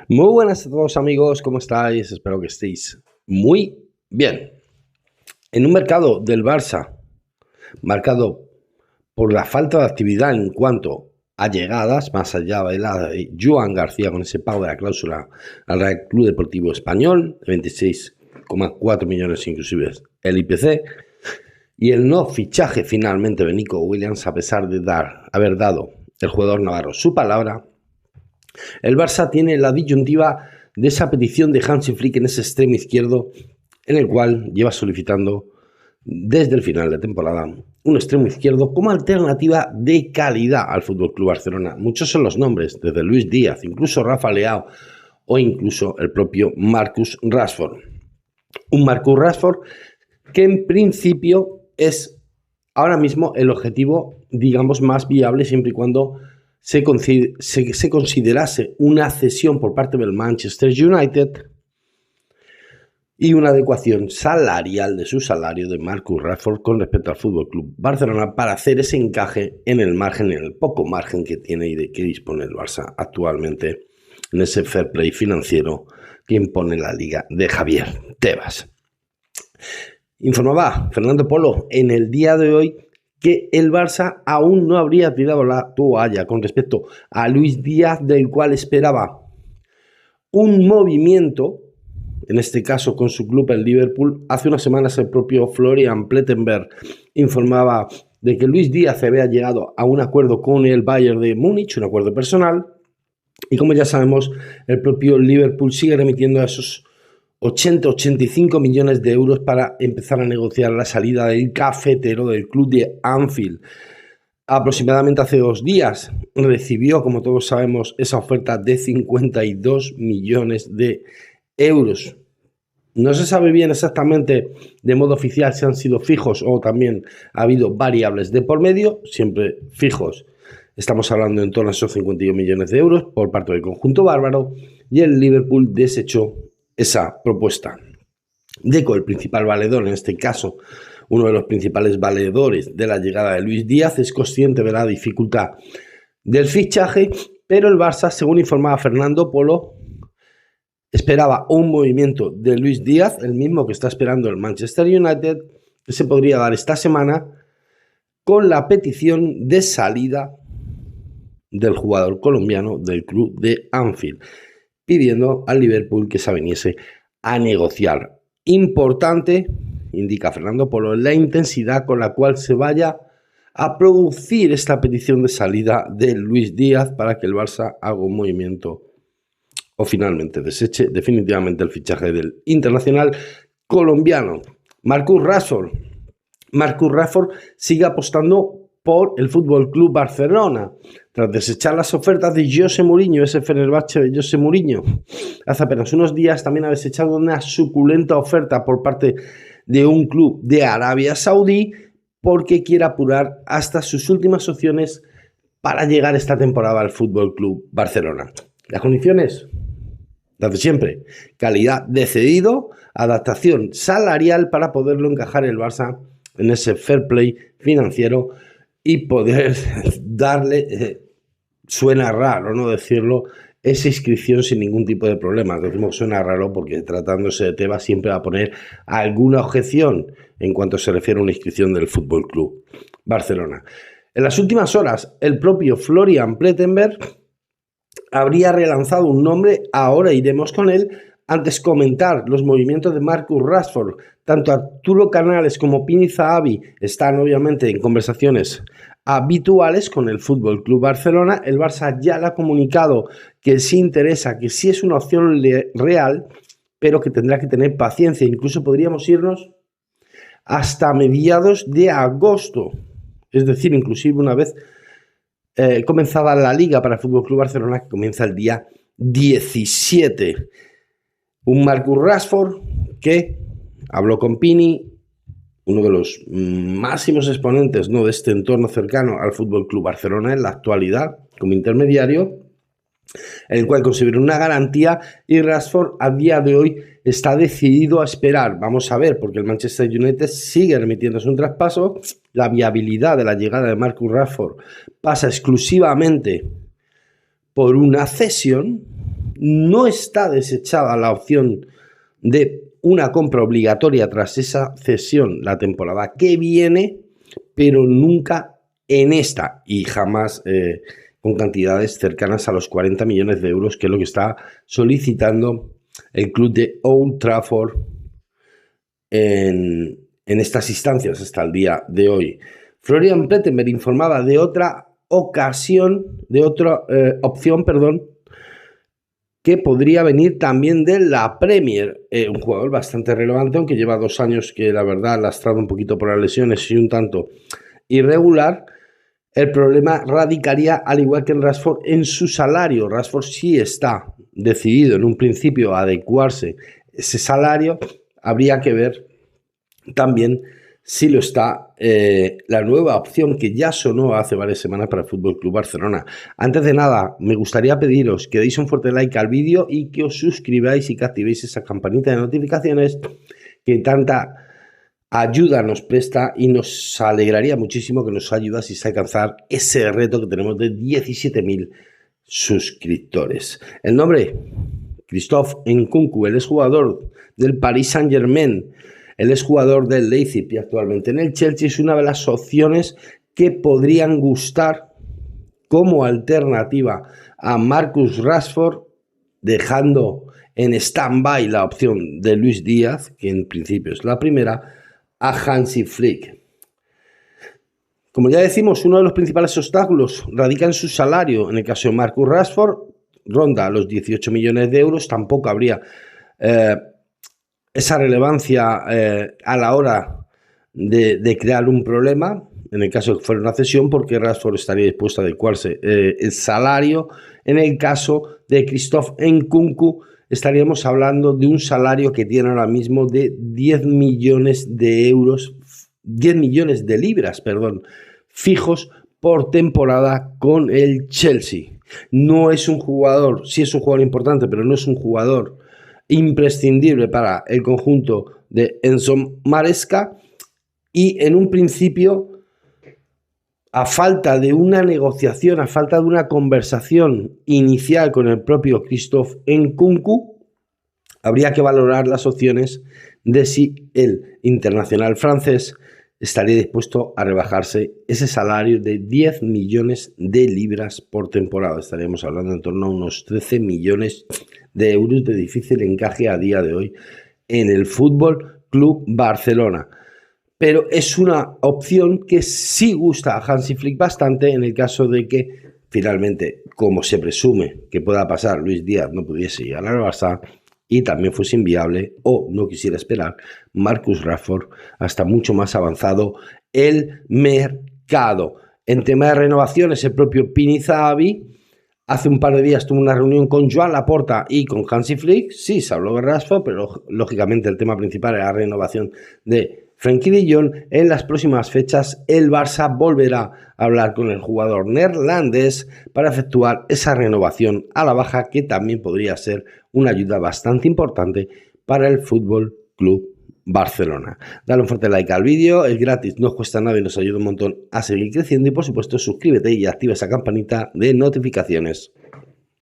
Muy buenas a todos amigos, ¿cómo estáis? Espero que estéis muy bien. En un mercado del Barça marcado por la falta de actividad en cuanto a llegadas, más allá de la de Joan García con ese pago de la cláusula al Real Club Deportivo Español, de 26,4 millones inclusive el IPC, y el no fichaje finalmente de Nico Williams, a pesar de haber dado el jugador navarro su palabra. El Barça tiene la disyuntiva de esa petición de Hansi Flick en ese extremo izquierdo, en el cual lleva solicitando desde el final de temporada un extremo izquierdo como alternativa de calidad al FC Barcelona. Muchos son los nombres, desde Luis Díaz, incluso Rafa Leao o incluso el propio Marcus Rashford. Un Marcus Rashford que en principio es ahora mismo el objetivo, digamos, más viable siempre y cuando se considerase una cesión por parte del Manchester United y una adecuación salarial de su salario de Marcus Rashford con respecto al FC Barcelona para hacer ese encaje en el margen, en el poco margen que tiene y de que dispone el Barça actualmente en ese fair play financiero que impone la liga de Javier Tebas. Informaba Fernando Polo en el día de hoy que el Barça aún no habría tirado la toalla con respecto a Luis Díaz, del cual esperaba un movimiento, en este caso con su club el Liverpool. Hace unas semanas el propio Florian Plettenberg informaba de que Luis Díaz había llegado a un acuerdo con el Bayern de Múnich, un acuerdo personal, y como ya sabemos, el propio Liverpool sigue remitiendo a esos 80-85 millones de euros para empezar a negociar la salida del cafetero del club de Anfield. Aproximadamente hace 2 días recibió, como todos sabemos, esa oferta de 52 millones de euros. No se sabe bien exactamente de modo oficial si han sido fijos o también ha habido variables de por medio, siempre fijos. Estamos hablando en torno a esos 52 millones de euros por parte del conjunto bárbaro, y el Liverpool desechó esa propuesta. Deco, el principal valedor, en este caso uno de los principales valedores de la llegada de Luis Díaz, es consciente de la dificultad del fichaje, pero el Barça, según informaba Fernando Polo, esperaba un movimiento de Luis Díaz, el mismo que está esperando el Manchester United, que se podría dar esta semana, con la petición de salida del jugador colombiano del club de Anfield, pidiendo al Liverpool que se viniese a negociar. Importante, indica Fernando Polo, la intensidad con la cual se vaya a producir esta petición de salida de Luis Díaz para que el Barça haga un movimiento o finalmente deseche definitivamente el fichaje del internacional colombiano. Marcus Rashford sigue apostando por el FC Barcelona, tras desechar las ofertas de José Mourinho, ese Fenerbahce de José Mourinho. Hace apenas unos días también ha desechado una suculenta oferta por parte de un club de Arabia Saudí, porque quiere apurar hasta sus últimas opciones para llegar esta temporada al FC Barcelona. Las condiciones, las de siempre: calidad de cedido, adaptación salarial para poderlo encajar el Barça en ese fair play financiero y poder darle, suena raro no decirlo, esa inscripción sin ningún tipo de problema. Decimos suena raro porque tratándose de Tebas siempre va a poner alguna objeción en cuanto se refiere a una inscripción del FC Barcelona. En las últimas horas, el propio Florian Plettenberg habría relanzado un nombre, ahora iremos con él. Antes comentar los movimientos de Marcus Rashford, tanto Arturo Canales como Pini Zahavi están obviamente en conversaciones habituales con el FC Barcelona. El Barça ya le ha comunicado que sí interesa, que sí es una opción real, pero que tendrá que tener paciencia. Incluso podríamos irnos hasta mediados de agosto, es decir, inclusive una vez comenzada la liga para el FC Barcelona, que comienza el día 17. Un Marcus Rashford que habló con Pini, uno de los máximos exponentes, ¿no?, de este entorno cercano al FC Barcelona en la actualidad como intermediario, en el cual consiguieron una garantía, y Rashford a día de hoy está decidido a esperar. Vamos a ver, porque el Manchester United sigue remitiéndose un traspaso. La viabilidad de la llegada de Marcus Rashford pasa exclusivamente por una cesión, no está desechada la opción de una compra obligatoria tras esa cesión la temporada que viene, pero nunca en esta y jamás con cantidades cercanas a los 40 millones de euros, que es lo que está solicitando el club de Old Trafford en estas instancias hasta el día de hoy. Florian Plettenberg informaba de otra opción, que podría venir también de la Premier, un jugador bastante relevante, aunque lleva 2 años que la verdad lastrado un poquito por las lesiones y un tanto irregular. El problema radicaría, al igual que en Rashford, en su salario. Rashford sí está decidido en un principio a adecuarse ese salario. Habría que ver también si lo está la nueva opción que ya sonó hace varias semanas para el FC Barcelona. Antes de nada, me gustaría pediros que deis un fuerte like al vídeo y que os suscribáis y que activéis esa campanita de notificaciones que tanta ayuda nos presta, y nos alegraría muchísimo que nos ayudaseis a alcanzar ese reto que tenemos de 17.000 suscriptores. El nombre, Christophe Nkunku, el exjugador del Paris Saint-Germain, el exjugador del Leipzig y actualmente en el Chelsea, es una de las opciones que podrían gustar como alternativa a Marcus Rashford, dejando en stand-by la opción de Luis Díaz, que en principio es la primera, a Hansi Flick. Como ya decimos, uno de los principales obstáculos radica en su salario. En el caso de Marcus Rashford, ronda los 18 millones de euros. Tampoco habría esa relevancia a la hora de crear un problema, en el caso de que fuera una cesión, porque Rashford estaría dispuesto a adecuarse el salario. En el caso de Christophe Nkunku, estaríamos hablando de un salario que tiene ahora mismo de 10 millones de euros, 10 millones de libras, fijos por temporada con el Chelsea. No es un jugador, sí es un jugador importante, pero no es un jugador imprescindible para el conjunto de Enzo Maresca, y en un principio, a falta de una negociación, a falta de una conversación inicial con el propio Christophe Nkunku, habría que valorar las opciones de si el internacional francés estaría dispuesto a rebajarse ese salario de 10 millones de libras por temporada. Estaríamos hablando en torno a unos 13 millones de euros de difícil encaje a día de hoy en el FC Barcelona. Pero es una opción que sí gusta a Hansi Flick bastante en el caso de que finalmente, como se presume que pueda pasar, Luis Díaz no pudiese llegar al Barça y también fuese inviable o no quisiera esperar Marcus Rashford hasta mucho más avanzado el mercado. En tema de renovaciones, el propio Pini Zahavi hace un par de días tuvo una reunión con Joan Laporta y con Hansi Flick. Sí, se habló de Rashford, pero lógicamente el tema principal era la renovación de Frenkie de Jong. En las próximas fechas el Barça volverá a hablar con el jugador neerlandés para efectuar esa renovación a la baja, que también podría ser una ayuda bastante importante para el FC Barcelona. Dale un fuerte like al vídeo, es gratis, no os cuesta nada y nos ayuda un montón a seguir creciendo, y por supuesto suscríbete y activa esa campanita de notificaciones.